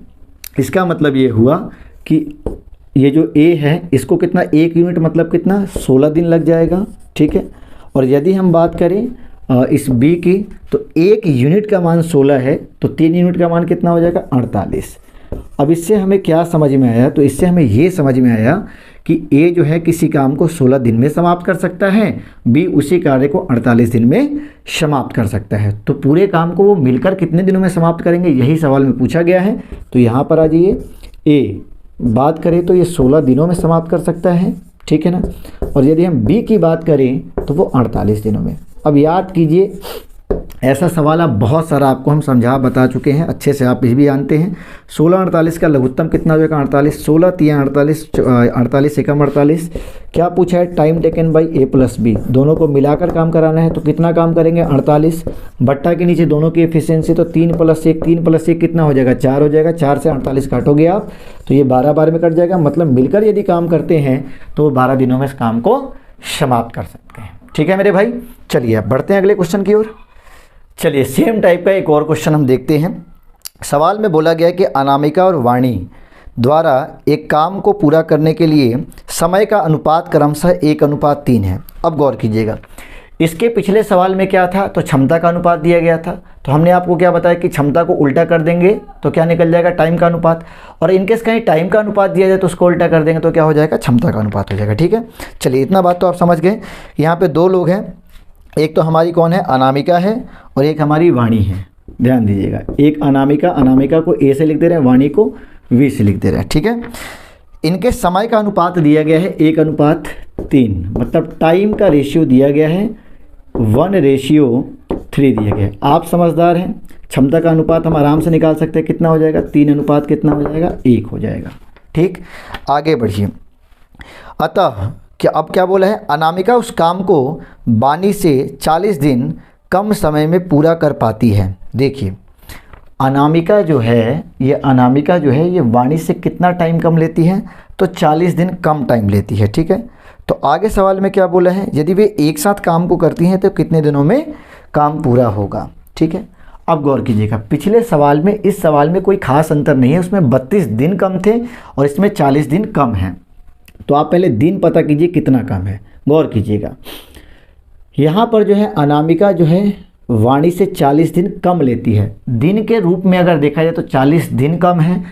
S1: इसका मतलब ये हुआ कि ये जो ए है इसको कितना, 1 यूनिट मतलब कितना? 16 दिन लग जाएगा, ठीक है। और यदि हम बात करें इस बी की, तो 1 यूनिट का मान 16 है, तो 3 यूनिट का मान कितना हो जाएगा? 48। अब इससे हमें क्या समझ में आया? तो इससे हमें ये समझ में आया कि ए जो है किसी काम को 16 दिन में समाप्त कर सकता है, बी उसी कार्य को 48 दिन में समाप्त कर सकता है। तो पूरे काम को वो मिलकर कितने दिनों में समाप्त करेंगे, यही सवाल में पूछा गया है। तो यहाँ पर आ जाइए, ए बात करें तो ये 16 दिनों में समाप्त कर सकता है, ठीक है ना। और यदि हम बी की बात करें तो वो 48 दिनों में। अब याद कीजिए, ऐसा सवाल आप बहुत सारा आपको हम समझा बता चुके हैं, अच्छे से आप इस भी जानते हैं। 16 48 का लघुत्तम कितना हो जाएगा? 48। 16 3 48, 48 एकम 48। क्या पूछा है? Time taken by A plus B, दोनों को मिलाकर काम कराना है, तो कितना काम करेंगे? 48। बट्टा के नीचे दोनों की एफिशिएंसी, तो 3 + 1, 3 + 1 कितना हो जाएगा? 4 हो जाएगा। 4 से 48 काटोगे आप तो ये 12 बार में कट जाएगा। मतलब मिलकर यदि काम करते हैं तो 12 दिनों में इस काम को समाप्त कर सकते हैं, ठीक है मेरे भाई। चलिए अब बढ़ते हैं अगले क्वेश्चन की ओर। चलिए सेम टाइप का एक और क्वेश्चन हम देखते हैं। सवाल में बोला गया है कि अनामिका और वाणी द्वारा एक काम को पूरा करने के लिए समय का अनुपात क्रमशः 1:3 है। अब गौर कीजिएगा, इसके पिछले सवाल में क्या था? तो क्षमता का अनुपात दिया गया था। तो हमने आपको क्या बताया कि क्षमता को उल्टा कर देंगे तो क्या निकल जाएगा? टाइम का अनुपात। और इनकेस कहीं टाइम का अनुपात दिया जाए तो उसको उल्टा कर देंगे तो क्या हो जाएगा? क्षमता का अनुपात हो जाएगा, ठीक है। चलिए इतना बात तो आप समझ गए। यहाँ पे 2 लोग हैं, एक तो हमारी कौन है? अनामिका है, और एक हमारी वाणी है। ध्यान दीजिएगा, एक अनामिका को ए से लिख दे रहे हैं, वाणी को वी से लिख दे रहे हैं, ठीक है। इनके समय का अनुपात दिया गया है 1:3, मतलब टाइम का रेशियो दिया गया है 1:3 दिया गया है। आप समझदार हैं, क्षमता का अनुपात हम आराम से निकाल सकते हैं, कितना हो जाएगा? 3 कितना हो जाएगा? 1 हो जाएगा, ठीक। आगे बढ़िए। अतः क्या अब क्या बोला है? अनामिका उस काम को वाणी से 40 दिन कम समय में पूरा कर पाती है। देखिए अनामिका जो है ये वाणी से कितना टाइम कम लेती है? तो 40 दिन कम टाइम लेती है, ठीक है। तो आगे सवाल में क्या बोला है? यदि वे एक साथ काम को करती हैं तो कितने दिनों में काम पूरा होगा, ठीक है। अब गौर कीजिएगा, पिछले सवाल में इस सवाल में कोई खास अंतर नहीं है, उसमें 32 दिन कम थे और इसमें 40 दिन कम हैं। तो आप पहले दिन पता कीजिए कितना कम है। गौर कीजिएगा, यहाँ पर जो है अनामिका जो है वाणी से 40 दिन कम लेती है। दिन के रूप में अगर देखा जाए तो 40 दिन कम है,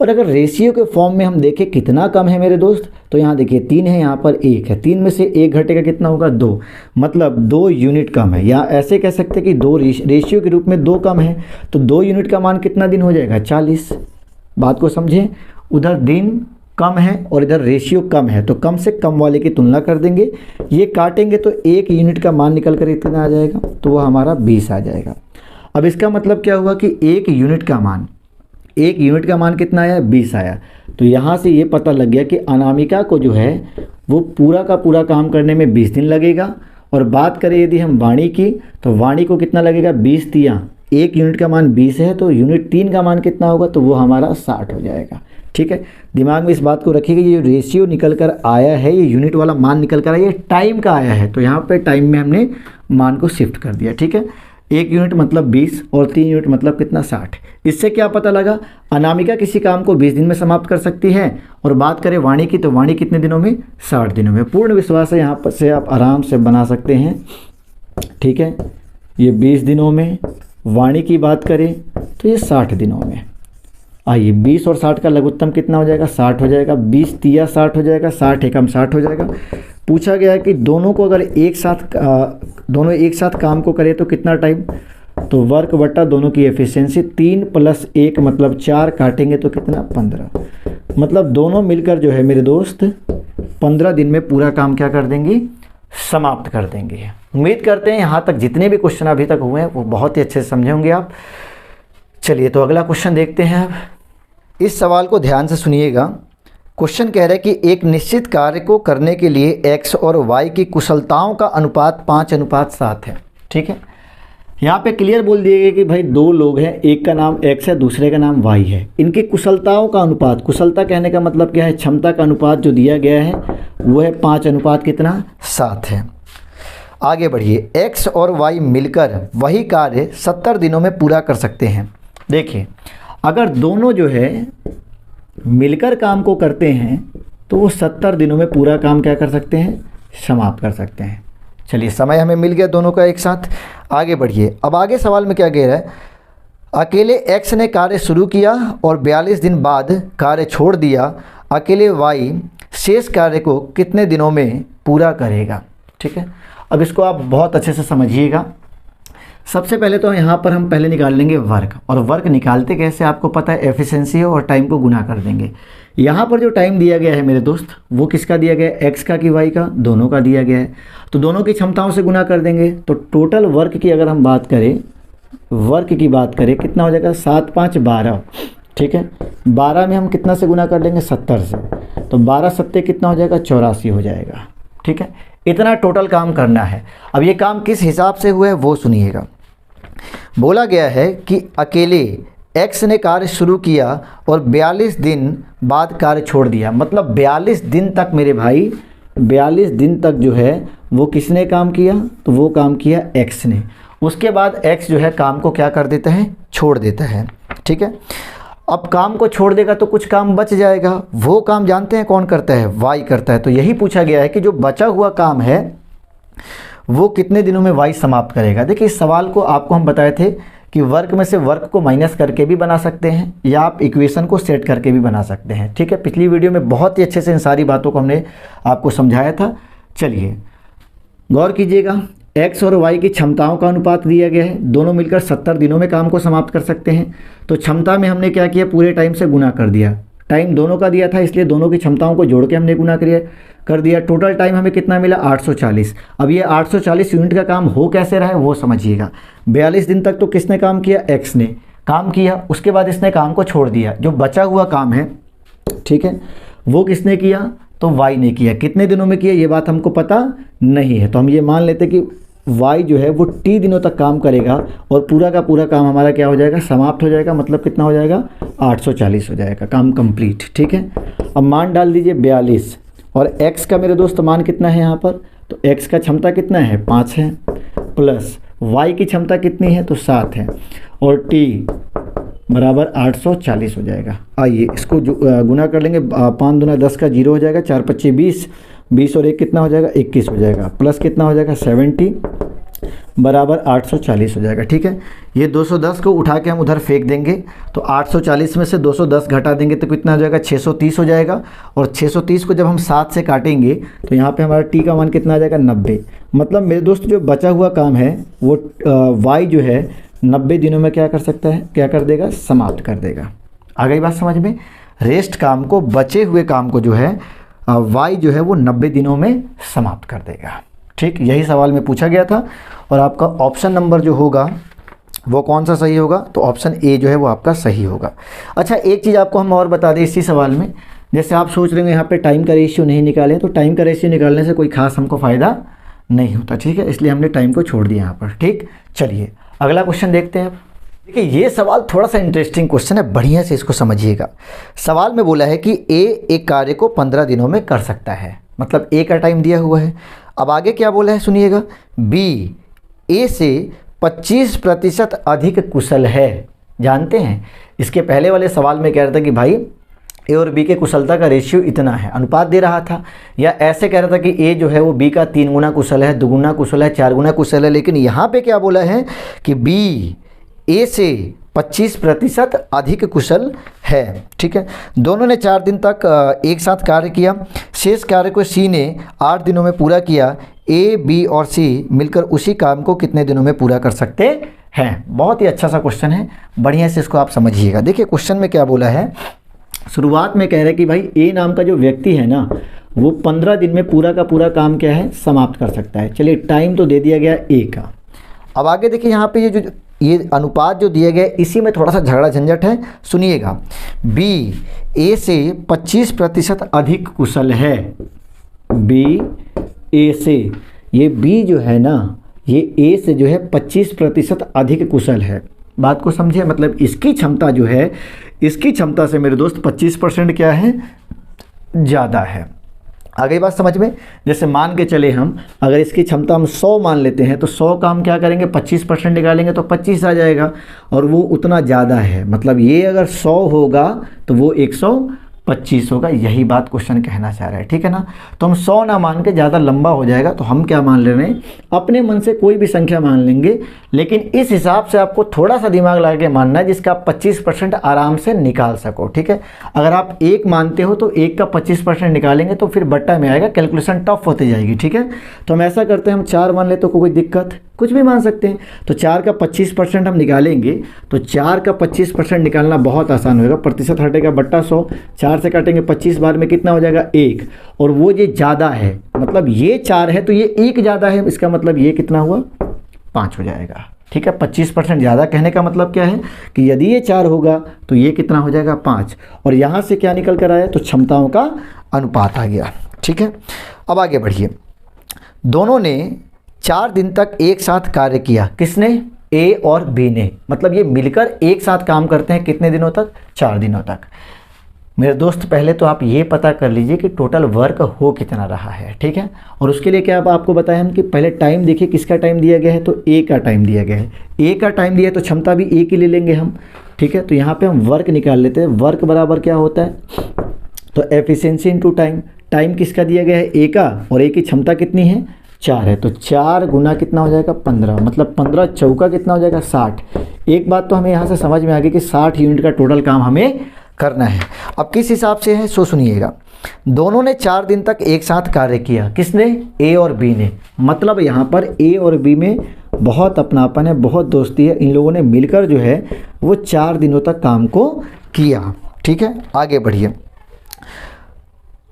S1: और अगर रेशियो के फॉर्म में हम देखें कितना कम है मेरे दोस्त, तो यहाँ देखिए 3 है, यहाँ पर 1 है, 3 में से 1 घटेगा कितना होगा 2, मतलब 2 यूनिट कम है। या ऐसे कह सकते हैं कि 2 रेशियो के रूप में 2 कम है, तो 2 यूनिट का मान कितना दिन हो जाएगा 40। बात को समझें, उधर दिन कम है और इधर रेशियो कम है, तो कम से कम वाले की तुलना कर देंगे, ये काटेंगे तो 1 यूनिट का मान निकल कर इतना आ जाएगा, तो वो हमारा 20 आ जाएगा। अब इसका मतलब क्या हुआ कि 1 यूनिट का मान कितना आया 20 आया। तो यहाँ से ये पता लग गया कि अनामिका को जो है वो पूरा का पूरा काम करने में 20 दिन लगेगा। और बात करें यदि हम वाणी की, तो वाणी को कितना लगेगा 20 तिया 1 यूनिट का मान 20 है, तो यूनिट 3 का मान कितना होगा, तो वो हमारा 60 हो जाएगा। ठीक है, दिमाग में इस बात को रखिएगा, ये जो रेशियो निकल कर आया है, ये यूनिट वाला मान निकल कर आया, ये टाइम का आया है, तो यहाँ पे टाइम में हमने मान को शिफ्ट कर दिया। ठीक है, 1 यूनिट मतलब 20 और 3 यूनिट मतलब कितना 60। इससे क्या पता लगा, अनामिका किसी काम को 20 दिन में समाप्त कर सकती है, और बात करें वाणी की, तो वाणी कितने दिनों में 60 दिनों में। पूर्ण विश्वास है, यहाँ पर से आप आराम से बना सकते हैं। ठीक है, ये 20 दिनों में, वाणी की बात करें तो ये 60 दिनों में। आइए 20 और 60 का लघुत्तम कितना हो जाएगा 60 हो जाएगा, 20 तिया 60 हो जाएगा, 60 एकम 60 हो जाएगा। पूछा गया है कि दोनों को अगर दोनों एक साथ काम को करें तो कितना टाइम, तो वर्क बट्टा दोनों की एफिशिएंसी 3 + 1 मतलब 4, काटेंगे तो कितना 15, मतलब दोनों मिलकर जो है मेरे दोस्त 15 दिन में पूरा काम क्या कर देंगे, समाप्त कर देंगे। उम्मीद करते हैं यहाँ तक जितने भी क्वेश्चन अभी तक हुए हैं वो बहुत ही अच्छे से समझे होंगे आप। चलिए तो अगला क्वेश्चन देखते हैं। अब इस सवाल को ध्यान से सुनिएगा। क्वेश्चन कह रहा है कि एक निश्चित कार्य को करने के लिए x और y की कुशलताओं का अनुपात 5:7 है। ठीक है, यहाँ पे क्लियर बोल दिया गया कि भाई 2 लोग हैं, एक का नाम x है, दूसरे का नाम y है, इनकी कुशलताओं का अनुपात, कुशलता कहने का मतलब क्या है, क्षमता का अनुपात जो दिया गया है वो है 5:7 है। आगे बढ़िए, x और y मिलकर वही कार्य 70 दिनों में पूरा कर सकते हैं। देखिए, अगर दोनों जो है मिलकर काम को करते हैं तो वो 70 दिनों में पूरा काम क्या कर सकते हैं, समाप्त कर सकते हैं। चलिए, समय हमें मिल गया दोनों का एक साथ। आगे बढ़िए, अब आगे सवाल में क्या कह रहा है, अकेले x ने कार्य शुरू किया और 42 दिन बाद कार्य छोड़ दिया, अकेले y शेष कार्य को कितने दिनों में पूरा करेगा। ठीक है, अब इसको आप बहुत अच्छे से समझिएगा। सबसे पहले तो यहाँ पर हम पहले निकाल लेंगे वर्क, और वर्क निकालते कैसे आपको पता है, एफिशिएंसी और टाइम को गुना कर देंगे। यहाँ पर जो टाइम दिया गया है मेरे दोस्त वो किसका दिया गया है, x का कि y का, दोनों का दिया गया है, तो दोनों की क्षमताओं से गुना कर देंगे। तो टोटल वर्क की अगर हम बात करें, वर्क की बात करें कितना हो जाएगा 7 5 12। ठीक है, 12 में हम कितना से गुना कर लेंगे 70 से, तो 12 सत्ते कितना हो जाएगा 84 हो जाएगा। ठीक है, इतना टोटल काम करना है। अब ये काम किस हिसाब से हुआ है वो सुनिएगा। बोला गया है कि अकेले x ने कार्य शुरू किया और 42 दिन बाद कार्य छोड़ दिया, मतलब 42 दिन तक मेरे भाई, 42 दिन तक जो है वो किसने काम किया, तो वो काम किया x ने। उसके बाद x जो है काम को क्या कर देता है, छोड़ देता है। ठीक है, अब काम को छोड़ देगा तो कुछ काम बच जाएगा, वो काम जानते हैं कौन करता है, y करता है। तो यही पूछा गया है कि जो बचा हुआ काम है वो कितने दिनों में y समाप्त करेगा। देखिए, इस सवाल को आपको हम बताए थे कि वर्क में से वर्क को माइनस करके भी बना सकते हैं, या आप इक्वेशन को सेट करके भी बना सकते हैं। ठीक है, पिछली वीडियो में बहुत ही अच्छे से इन सारी बातों को हमने आपको समझाया था। चलिए गौर कीजिएगा, x और y की क्षमताओं का अनुपात दिया गया है, दोनों मिलकर 70 दिनों में काम को समाप्त कर सकते हैं। तो क्षमता में हमने क्या किया, पूरे टाइम से गुना कर दिया, टाइम दोनों का दिया था इसलिए दोनों की क्षमताओं को जोड़ के हमने गुना कर दिया। टोटल टाइम हमें कितना मिला 840। अब ये 840 यूनिट का काम हो कैसे रहा है वो समझिएगा। 42 दिन तक तो किसने काम किया, x ने काम किया, उसके बाद इसने काम को छोड़ दिया। जो बचा हुआ काम है, ठीक है, वो किसने किया, तो y ने किया। कितने दिनों में किया ये बात हमको पता नहीं है, तो हम ये मान लेते कि y जो है वो t दिनों तक काम करेगा और पूरा का पूरा काम हमारा क्या हो जाएगा, समाप्त हो जाएगा। मतलब कितना हो जाएगा 840 हो जाएगा, काम कंप्लीट। ठीक है, अब मान डाल दीजिए 42, और x का मेरे दोस्त मान कितना है यहाँ पर, तो x का क्षमता कितना है 5 है, प्लस y की क्षमता कितनी है तो 7 है, और t बराबर 840 हो जाएगा। आइए इसको गुना कर लेंगे, 5 दूना 10 का 0 हो जाएगा, 4 25 20, 20 और 1 कितना हो जाएगा 21 हो जाएगा, प्लस कितना हो जाएगा 70, बराबर 840 हो जाएगा। ठीक है, ये 210 को उठा के हम उधर फेंक देंगे तो 840 में से 210 घटा देंगे तो कितना हो जाएगा, 630 हो जाएगा। और 630 को जब हम 7 से काटेंगे तो यहाँ पे हमारा टी का मान कितना आ जाएगा, 90। मतलब मेरे दोस्त जो बचा हुआ काम है वो वाई जो है 90 दिनों में क्या कर सकता है, क्या कर देगा, समाप्त कर देगा। आ गई बात समझ में। रेस्ट काम को, बचे हुए काम को जो है वाई जो है वो 90 दिनों में समाप्त कर देगा। ठीक, यही सवाल में पूछा गया था और आपका ऑप्शन नंबर जो होगा वो कौन सा सही होगा, तो ऑप्शन ए जो है वो आपका सही होगा। अच्छा, एक चीज़ आपको हम और बता दें इसी सवाल में, जैसे आप सोच रहे हैं यहाँ पे टाइम का रेशियो नहीं निकालें, तो टाइम का रेशियो निकालने से कोई खास हमको फ़ायदा नहीं होता। ठीक है, इसलिए हमने टाइम को छोड़ दिया यहाँ पर। ठीक, चलिए अगला क्वेश्चन देखते हैं। देखिए ये सवाल थोड़ा सा इंटरेस्टिंग क्वेश्चन है, बढ़िया से इसको समझिएगा। सवाल में बोला है कि ए एक कार्य को 15 दिनों में कर सकता है, मतलब ए का टाइम दिया हुआ है। अब आगे क्या बोला है सुनिएगा, बी ए से 25% अधिक कुशल है। जानते हैं इसके पहले वाले सवाल में कह रहा था कि भाई ए और बी के कुशलता का रेशियो इतना है, अनुपात दे रहा था, या ऐसे कह रहा था कि ए जो है वो बी का 3 गुना कुशल है, 2 गुना कुशल है, 4 गुना कुशल है। लेकिन यहाँ पे क्या बोला है कि बी ए से 25% अधिक कुशल है। ठीक है, दोनों ने 4 दिन तक एक साथ कार्य किया। शेष कार्य को सी ने 8 दिनों में पूरा किया। ए, बी और सी मिलकर उसी काम को कितने दिनों में पूरा कर सकते हैं। बहुत ही अच्छा सा क्वेश्चन है, बढ़िया से इसको आप समझिएगा। देखिए क्वेश्चन में क्या बोला है, शुरुआत में कह रहे हैं कि भाई ए नाम का जो व्यक्ति है ना वो 15 दिन में पूरा का पूरा काम क्या है, समाप्त कर सकता है। चलिए टाइम तो दे दिया गया ए का। अब आगे देखिए यहाँ पे ये अनुपात जो दिया गया है इसी में थोड़ा सा झगड़ा झंझट है, सुनिएगा। बी ए से 25% अधिक कुशल है। बी ए से, ये बी जो है ना ये ए से जो है 25% अधिक कुशल है। बात को समझिए, मतलब इसकी क्षमता जो है, इसकी क्षमता से मेरे दोस्त 25% क्या है, ज़्यादा है। आ गई बात समझ में। जैसे मान के चले हम, अगर इसकी क्षमता हम 100 मान लेते हैं तो 100 का हम क्या करेंगे, 25% निकालेंगे तो 25 आ जाएगा, और वो उतना ज़्यादा है। मतलब ये अगर 100 होगा तो वो 125 होगा। यही बात क्वेश्चन कहना चाह रहा है। ठीक है ना, तो हम 100 ना मान के, ज़्यादा लंबा हो जाएगा, तो हम क्या मान ले रहे हैं, अपने मन से कोई भी संख्या मान लेंगे, लेकिन इस हिसाब से आपको थोड़ा सा दिमाग लगा के मानना है जिसका आप 25% आराम से निकाल सको। ठीक है, अगर आप 1 मानते हो तो 1 का 25% निकालेंगे तो फिर बट्टा में आएगा, कैलकुलेशन टफ होती जाएगी। ठीक है, तो हम ऐसा करते हैं, हम 4 मान ले तो कोई दिक्कत, कुछ भी मान सकते हैं। तो 4 का 25% हम निकालेंगे, तो 4 का 25% निकालना बहुत आसान होगा। प्रतिशत हटेगा बट्टा 100, 4 से काटेंगे 25 बार में कितना हो जाएगा, 1। और वो ये ज़्यादा है, मतलब ये 4 है तो ये 1 ज़्यादा है, इसका मतलब ये कितना हुआ, 5 हो जाएगा। ठीक है, 25% ज़्यादा कहने का मतलब क्या है कि यदि ये 4 होगा तो ये कितना हो जाएगा, 5। और यहाँ से क्या निकल कर आया, तो क्षमताओं का अनुपात आ गया। ठीक है, अब आगे बढ़िए। दोनों ने 4 दिन तक एक साथ कार्य किया। किसने, ए और बी ने, मतलब ये मिलकर एक साथ काम करते हैं कितने दिनों तक, 4 दिनों तक। मेरे दोस्त पहले तो आप ये पता कर लीजिए कि टोटल वर्क हो कितना रहा है। ठीक है, और उसके लिए क्या आपको बताया हम कि पहले टाइम देखिए, किसका टाइम दिया गया है, तो ए का टाइम दिया गया है। ए का टाइम दिया है तो क्षमता भी ए की ले लेंगे हम। ठीक है, तो यहाँ पे हम वर्क निकाल लेते हैं। वर्क बराबर क्या होता है, तो एफिशिएंसी इनटू टाइम। टाइम किसका दिया गया है, ए का, और ए की क्षमता कितनी है, 4 है, तो 4 गुना कितना हो जाएगा, 15। मतलब 15 चौका कितना हो जाएगा, 60। एक बात तो हमें यहाँ से समझ में आ गई कि 60 यूनिट का टोटल काम हमें करना है। अब किस हिसाब से है सो सुनिएगा। दोनों ने 4 दिन तक एक साथ कार्य किया। किसने, ए और बी ने। मतलब यहाँ पर ए और बी में बहुत अपनापन है, बहुत दोस्ती है। इन लोगों ने मिलकर जो है वो 4 दिनों तक काम को किया। ठीक है, आगे बढ़िए।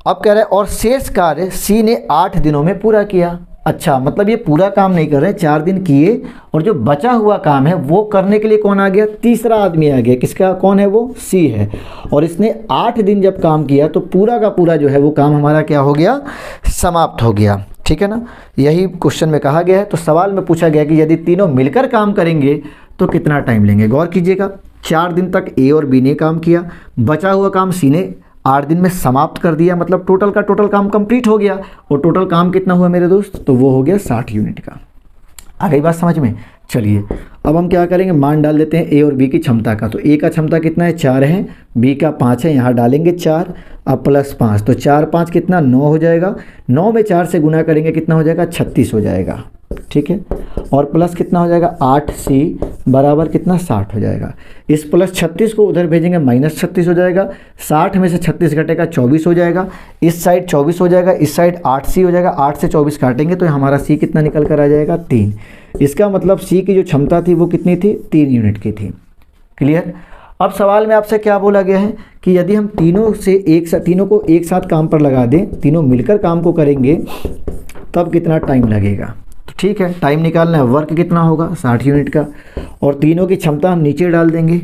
S1: अब कह रहे हैं और शेष कार्य सी ने 8 दिनों में पूरा किया। अच्छा, मतलब ये पूरा काम नहीं कर रहे, 4 दिन किए, और जो बचा हुआ काम है वो करने के लिए कौन आ गया, तीसरा आदमी आ गया। किसका, कौन है वो, सी है। और इसने 8 दिन जब काम किया तो पूरा का पूरा जो है वो काम हमारा क्या हो गया, समाप्त हो गया। ठीक है ना, यही क्वेश्चन में कहा गया है। तो सवाल में पूछा गया कि यदि तीनों मिलकर काम करेंगे तो कितना टाइम लेंगे। गौर कीजिएगा, 4 दिन तक ए और बी ने काम किया, बचा हुआ काम सी ने 8 दिन में समाप्त कर दिया, मतलब टोटल का टोटल काम कंप्लीट हो गया। और टोटल काम कितना हुआ मेरे दोस्त, तो वो हो गया 60 यूनिट का। आ गई बात समझ में। चलिए अब हम क्या करेंगे, मान डाल देते हैं ए और बी की क्षमता का। तो ए का क्षमता कितना है, 4 है, बी का 5 है, यहाँ डालेंगे 4, अब प्लस 5, तो 4 5 कितना 9 हो जाएगा, 9 में 4 से गुना करेंगे कितना हो जाएगा 36 हो जाएगा, ठीक है। और प्लस कितना हो जाएगा 8C बराबर कितना 60 हो जाएगा। इस प्लस 36 को उधर भेजेंगे माइनस 36 हो जाएगा, 60 में से 36 घटेगा 24 हो जाएगा, इस साइड 24 हो जाएगा, इस साइड 8C हो जाएगा, 8 से 24 काटेंगे तो हमारा C कितना निकल कर आ जाएगा 3। इसका मतलब C की जो क्षमता थी वो कितनी थी 3 यूनिट की थी। क्लियर। अब सवाल में आपसे क्या बोला गया है कि यदि हम तीनों को एक साथ काम पर लगा दें, तीनों मिलकर काम को करेंगे तब कितना टाइम लगेगा। तो ठीक है, टाइम निकालना है, वर्क कितना होगा 60 यूनिट का, और तीनों की क्षमता हम नीचे डाल देंगे।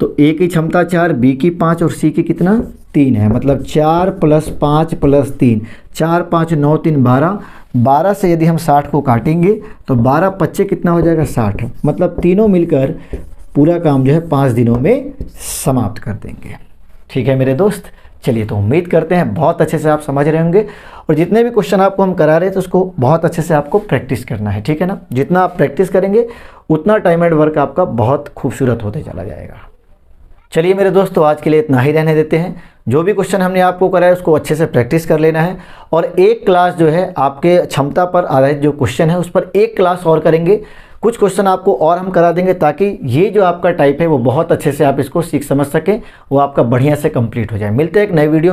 S1: तो ए की क्षमता 4, बी की 5 और सी की कितना 3 है, मतलब 4 + 5 + 3, 4 5 9 3 12, 12 से यदि हम 60 को काटेंगे तो 12 25 कितना हो जाएगा 60, मतलब तीनों मिलकर पूरा काम जो है 5 दिनों में समाप्त कर देंगे। ठीक है मेरे दोस्त, चलिए तो उम्मीद करते हैं बहुत अच्छे से आप समझ रहे होंगे, और जितने भी क्वेश्चन आपको हम करा रहे हैं तो उसको बहुत अच्छे से आपको प्रैक्टिस करना है, ठीक है ना। जितना आप प्रैक्टिस करेंगे उतना टाइम एंड वर्क आपका बहुत खूबसूरत होते चला जाएगा। चलिए मेरे दोस्त, तो आज के लिए इतना ही रहने देते हैं। जो भी क्वेश्चन हमने आपको कराया उसको अच्छे से प्रैक्टिस कर लेना है, और एक क्लास जो है आपके क्षमता पर आधारित जो क्वेश्चन है उस पर एक क्लास और करेंगे। कुछ क्वेश्चन आपको और हम करा देंगे ताकि ये जो आपका टाइप है वो बहुत अच्छे से आप इसको सीख समझ सकें, वो आपका बढ़िया से कंप्लीट हो जाए। मिलते हैं एक नए वीडियो में।